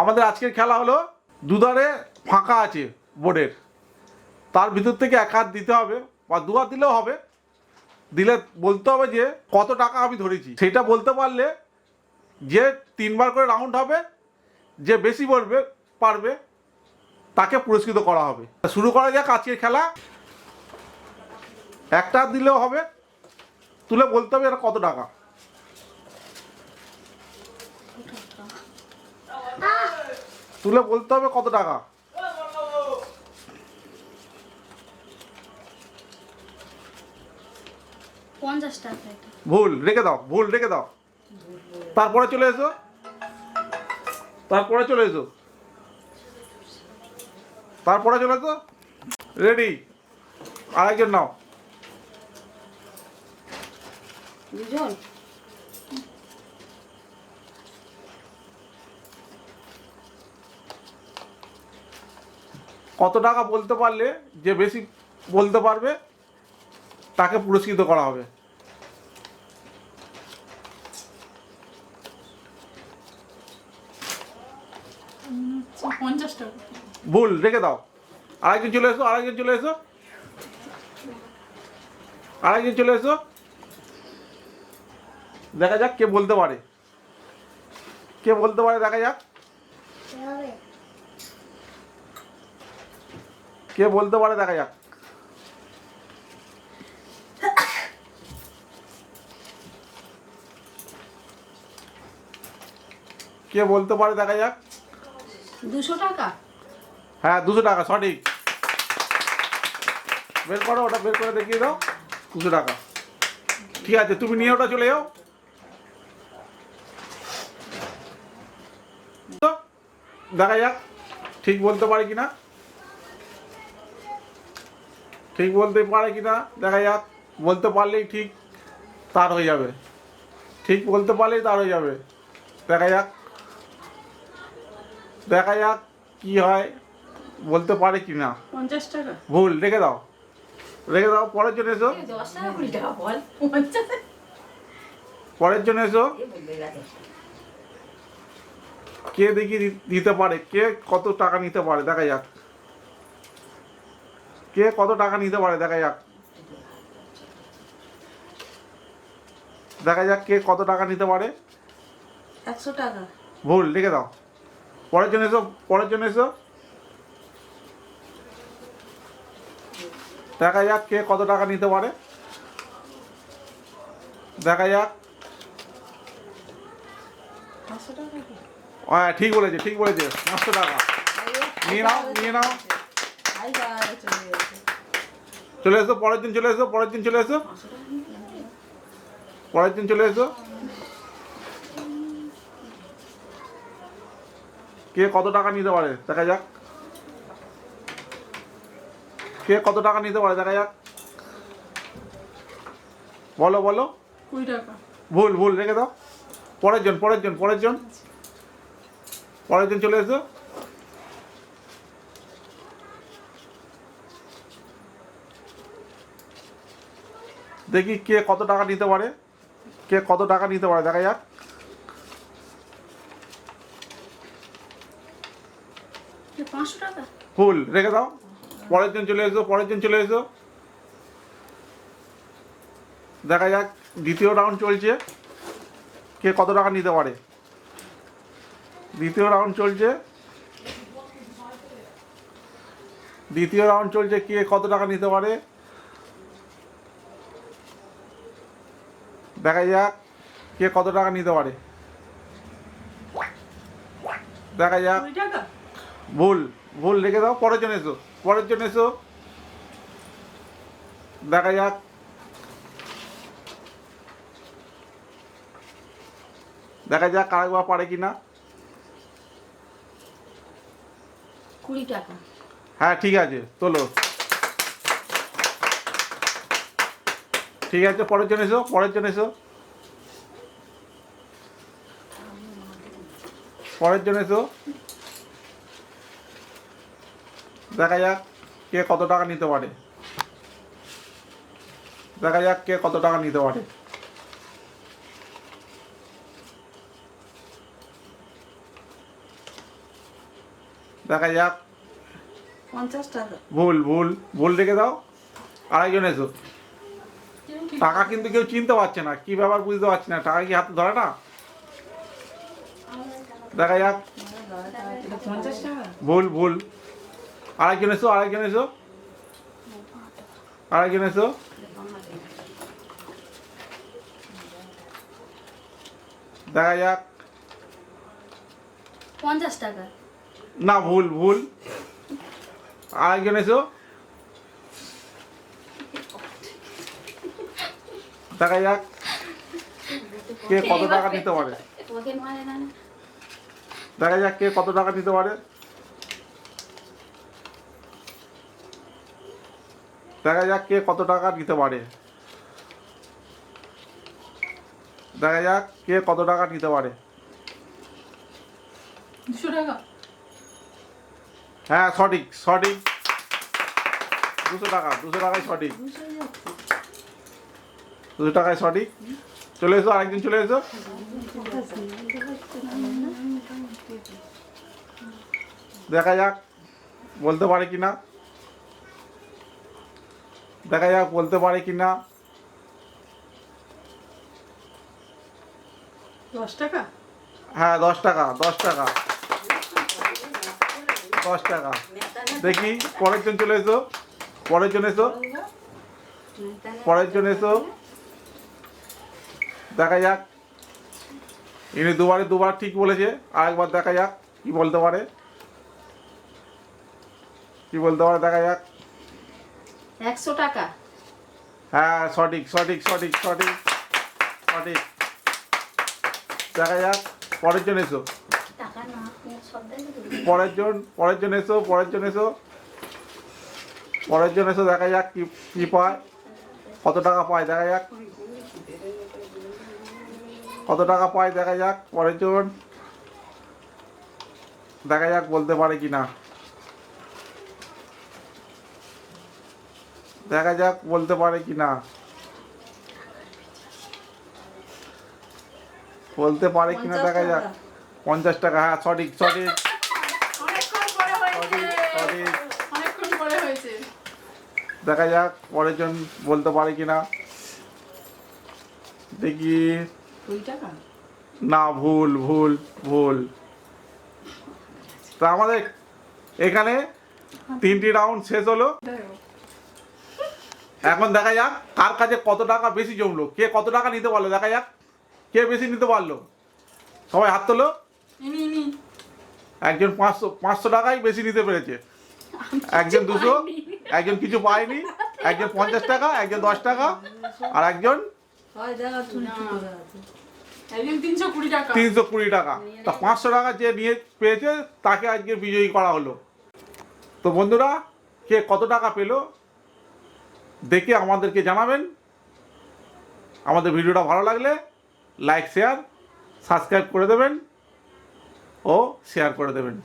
আমাদের আজকের খেলা হলো দুধারে ফাঁকা আছে বোর্ডের, তার ভিতর থেকে এক হাত দিতে হবে বা দু হাত দিলেও হবে। দিলে বলতে হবে যে কত টাকা আমি ধরেছি, সেটা বলতে পারলে যে 3বার করে রাউন্ড হবে, যে বেশি বলবে পারবে তাকে পুরস্কৃত করা হবে। শুরু করা যাক আজকের খেলা। একটা হাত দিলেও হবে, তুলে বলতে হবে এটা কত টাকা। তুলে বলতে হবে কত টাকা। ভুল রেখে দাও, ভুল রেখে দাও। তারপরে চলে এসো, তারপরে চলে এসো, তারপরে চলে এসো। রেডি, আরেকজন নাও। কত টাকা বলতে পারলে যে বেশি বলতে পারবে তাকে পুরস্কৃত করা হবে। ভুল রেখে দাও। আরেকজন চলে এসো, আরেকজন চলে এসো, আরেকজন চলে এসো। দেখা যাক কে বলতে পারে, কে বলতে পারে দেখা যাক কে বলতে পারে দেখা যাক। কে বলতে পারে দেখা যাক। 200 টাকা। হ্যাঁ 200 টাকা সঠিক। বের করো, ওটা বের করে দেখিয়ে দাও। 200 টাকা ঠিক আছে, তুমি নিয়ে ওটা চলে যাও। দেখা যাক ঠিক বলতে পারে কিনা, ঠিক বলতে পারে কিনা দেখা যাক। বলতে পারলেই ঠিক তার হয়ে যাবে, ঠিক বলতে পারলেই তার হয়ে যাবে। দেখা যাক, দেখা যাক কি হয়, বলতে পারে কি না। 50 টাকা। ভুল রেখে দাও, রেখে দাও। পরের জন্য এসো, 10 টাকা 20 টাকা বল। 50 পরের জন্য এসো। কে দেখি দিতে পারে, কে কত টাকা নিতে পারে দেখা যাক। কে কত টাকা নিতে পারে দেখা যাক। দেখা যাক কে কত টাকা নিতে পারে। 100 টাকা। ভুল রেখে দাও। পরের জন্য এসো, পরের জন্য এসো। দেখা যাক কে কত টাকা নিতে পারে। দেখা যাক। 500 টাকা। হ্যাঁ ঠিক বলেছে, ঠিক বলেছে। 500 টাকা নিয়ে নাও, নিয়ে নাও। আই গায় চলে গেছে। চলে এসো, পরের দিন চলে এসো, পরের দিন চলে এসো, 500 টাকা নিয়ে নাও। পরের দিন চলে এসো। কে কত টাকা নিতে পারে দেখা যাক। কে কত টাকা নিতে পারে দেখা যাক। বলো বলো। 20 টাকা। ভুল, ভুল রেখে দাও। পরের জন, পরের জন, পরের জন, পরের জন চলে এসো। দেখি কে কত টাকা নিতে পারে, কে কত টাকা নিতে পারে দেখা যাক। 500 টাকা। ভুল রেখে দাও। পরের জন চলে এসো, পরের জন চলে এসো। দেখা যাক দ্বিতীয় রাউন্ড চলছে, কে কত টাকা নিতে পারে। দ্বিতীয় রাউন্ড চলছে, দ্বিতীয় রাউন্ড চলছে, কে কত টাকা নিতে পারে। দেখা যাক কে কত টাকা নিতে পারে। দেখা যাক। 20 টাকা। ভুল, ভুল রেখে দাও। পরের জন এসো, পরের জন এসো। দেখা যাক। দেখা যাক আরেকবার পারে কিনা। 20 টাকা। হ্যাঁ ঠিক আছে, তোলো। ঠিক আছে, পরের জন এসো, পরের জন এসো, পরের জন এসো। দেখা যাক কে কত টাকা নিতে পারে। দেখা যাক কে কত টাকা নিতে পারে। দেখা যাক। 50 টাকা। ভুল ভুল ভুল রেখে দাও। আরেকজন এসো। টাকা কিন্তু কেউ চিনতে পারছে না, কি ব্যাপার বুঝতে পারছি না, টাকা কি হাতে ধরে না। দেখা যাক। এটা 50 টাকা। ভুল ভুল। আরেকজন এসো, আরেকজন এসো, আরেকজন এসো। দেখা যাক। 50 টাকা। না, ভুল ভুল। আরেকজন এসো। দেখা যাক কে কত টাকা নিতে পারে। ওকে মারে না। দেখা যাক কে কত টাকা নিতে পারে। দেখা যাক কে কত টাকা নিতে পারে। দেখা যাক কে কত টাকা নিতে পারে। 200 টাকা। হ্যাঁ, সঠিক সঠিক। 200 টাকা, 200 টাকায় সঠিক। 200 টাকায় সঠিক। চলে এসো, আরেকজন চলে এসো। দেখা যাক বলতে পারে কিনা। দেখা যাক বলতে পারে কিনা। 10 টাকা। হ্যাঁ, 10 টাকা, 10 টাকা, 10 টাকা। দেখি পরের জন চলে এসো, পরের জন এসো, পরের জন এসো। দেখা যাক। ইনি দুবারে দুবার ঠিক বলেছে, আরেকবার দেখা যাক কি বলতে পারে, কি বলতে পারে। দেখা যাক। 100 টাকা। হ্যাঁ, সঠিক সঠিক সঠিক সঠিক সঠিক। দেখা যাক। পরের জন এসো, টাকা না সব পরের জন, পরের জন এসো, পরের জন এসো, পরের জন এসো। দেখা যাক কি কি পায়, কত টাকা পায়। দেখা যাক কত টাকা পায়। দেখা যাক পরের জন। দেখা যাক বলতে পারে কিনা। দেখা যাক বলতে পারে কিনা। বলতে পারে কিনা। দেখা যাক। 50 টাকা। হ্যাঁ, সঠিক সঠিক অনেকক্ষণ পরে হয়েছে। সঠিক। অনেকক্ষণ পরে হয়েছে। দেখা যাক পরের জন বলতে পারে কিনা। দেখি। 20 টাকা। না, ভুল ভুল ভুল। তা আমাদের এখানে 3টি রাউন্ড শেষ হলো। এখন দেখা যাক কার কাছে কত টাকা বেশি জমলো, কে কত টাকা নিতে পারলো। দেখা যাক কে বেশি নিতে পারলো। সবাই হাত তোলো। ইনি একজন 500 টাকাই বেশি নিতে পেরেছে, একজন 200, একজন কিছু পায়নি, একজন 50 টাকা, একজন 10 টাকা, আর একজন একজন 320 টাকা। 320 টাকা। তা 500 টাকা যে নিয়ে পেয়েছে তাকে আজকে বিজয়ী করা হলো। তো বন্ধুরা, কে কত টাকা পেলো দেখে আমাদেরকে জানাবেন। আমাদের ভিডিওটা ভালো লাগলে লাইক, শেয়ার, সাবস্ক্রাইব করে দেবেন ও শেয়ার করে দেবেন।